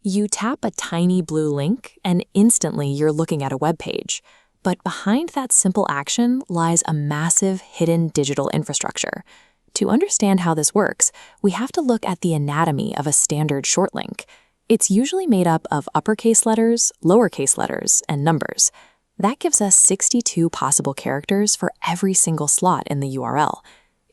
You tap a tiny blue link, and instantly you're looking at a web page. But behind that simple action lies a massive hidden digital infrastructure. To understand how this works, we have to look at the anatomy of a standard short link. It's usually made up of uppercase letters, lowercase letters, and numbers. That gives us 62 possible characters for every single slot in the URL.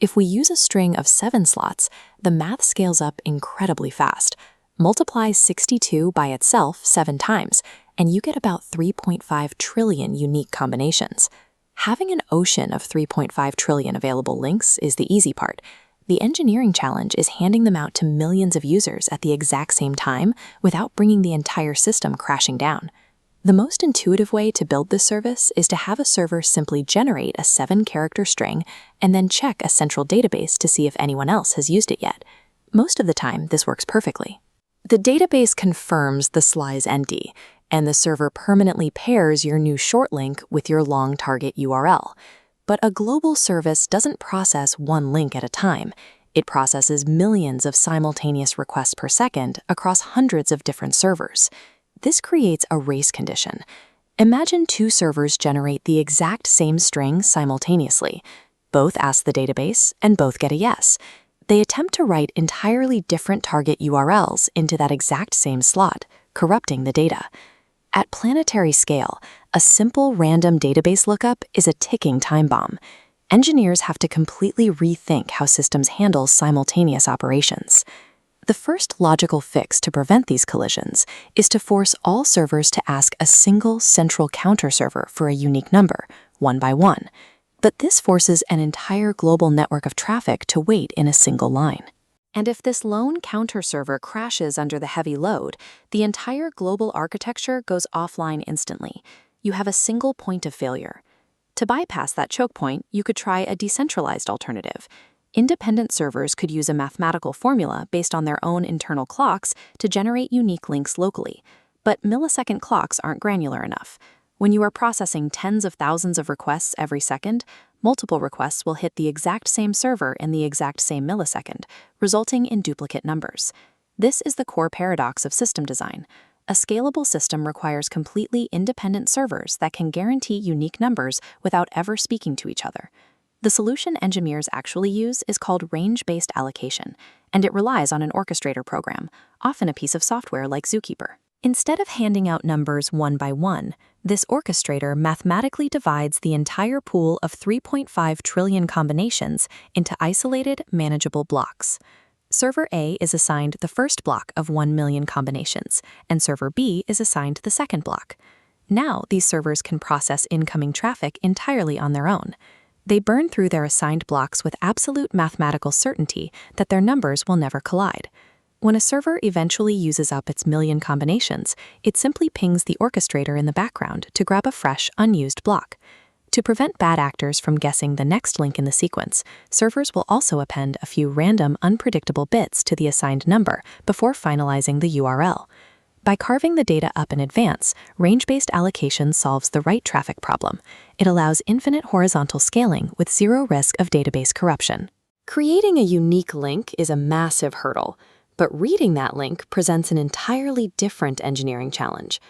If we use a string of 7 slots, the math scales up incredibly fast. Multiply 62 by itself 7 times, and you get about 3.5 trillion unique combinations. Having an ocean of 3.5 trillion available links is the easy part. The engineering challenge is handing them out to millions of users at the exact same time without bringing the entire system crashing down. The most intuitive way to build this service is to have a server simply generate a 7-character string and then check a central database to see if anyone else has used it yet. Most of the time, this works perfectly. The database confirms the SLA is empty, and the server permanently pairs your new short link with your long target URL. But a global service doesn't process one link at a time. It processes millions of simultaneous requests per second across hundreds of different servers. This creates a race condition. Imagine 2 servers generate the exact same string simultaneously. Both ask the database, and both get a yes. They attempt to write entirely different target URLs into that exact same slot, corrupting the data. At planetary scale, a simple random database lookup is a ticking time bomb. Engineers have to completely rethink how systems handle simultaneous operations. The first logical fix to prevent these collisions is to force all servers to ask a single central counter server for a unique number, one by one. But this forces an entire global network of traffic to wait in a single line. And if this lone counter server crashes under the heavy load, the entire global architecture goes offline instantly. You have a single point of failure. To bypass that choke point, you could try a decentralized alternative. Independent servers could use a mathematical formula based on their own internal clocks to generate unique links locally. But millisecond clocks aren't granular enough. When you are processing tens of thousands of requests every second, multiple requests will hit the exact same server in the exact same millisecond, resulting in duplicate numbers. This is the core paradox of system design. A scalable system requires completely independent servers that can guarantee unique numbers without ever speaking to each other. The solution engineers actually use is called range-based allocation, and it relies on an orchestrator program, often a piece of software like Zookeeper. Instead of handing out numbers one by one, this orchestrator mathematically divides the entire pool of 3.5 trillion combinations into isolated, manageable blocks. Server A is assigned the first block of 1 million combinations, and server B is assigned the second block. Now, these servers can process incoming traffic entirely on their own. They burn through their assigned blocks with absolute mathematical certainty that their numbers will never collide. When a server eventually uses up its million combinations, it simply pings the orchestrator in the background to grab a fresh, unused block. To prevent bad actors from guessing the next link in the sequence, servers will also append a few random, unpredictable bits to the assigned number before finalizing the URL. By carving the data up in advance, range-based allocation solves the write traffic problem. It allows infinite horizontal scaling with zero risk of database corruption. Creating a unique link is a massive hurdle. But reading that link presents an entirely different engineering challenge.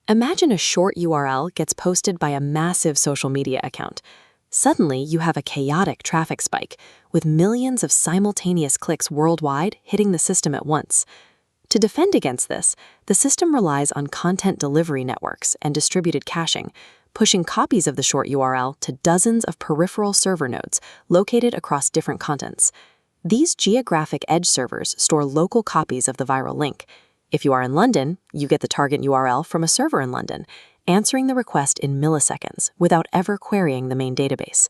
Imagine a short URL gets posted by a massive social media account. Suddenly, you have a chaotic traffic spike, with millions of simultaneous clicks worldwide hitting the system at once. To defend against this, the system relies on content delivery networks and distributed caching, pushing copies of the short URL to dozens of peripheral server nodes located across different continents. These geographic edge servers store local copies of the viral link. If you are in London, you get the target URL from a server in London, answering the request in milliseconds without ever querying the main database.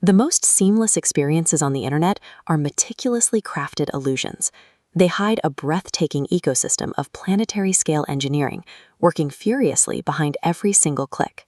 The most seamless experiences on the internet are meticulously crafted illusions. They hide a breathtaking ecosystem of planetary scale engineering, working furiously behind every single click.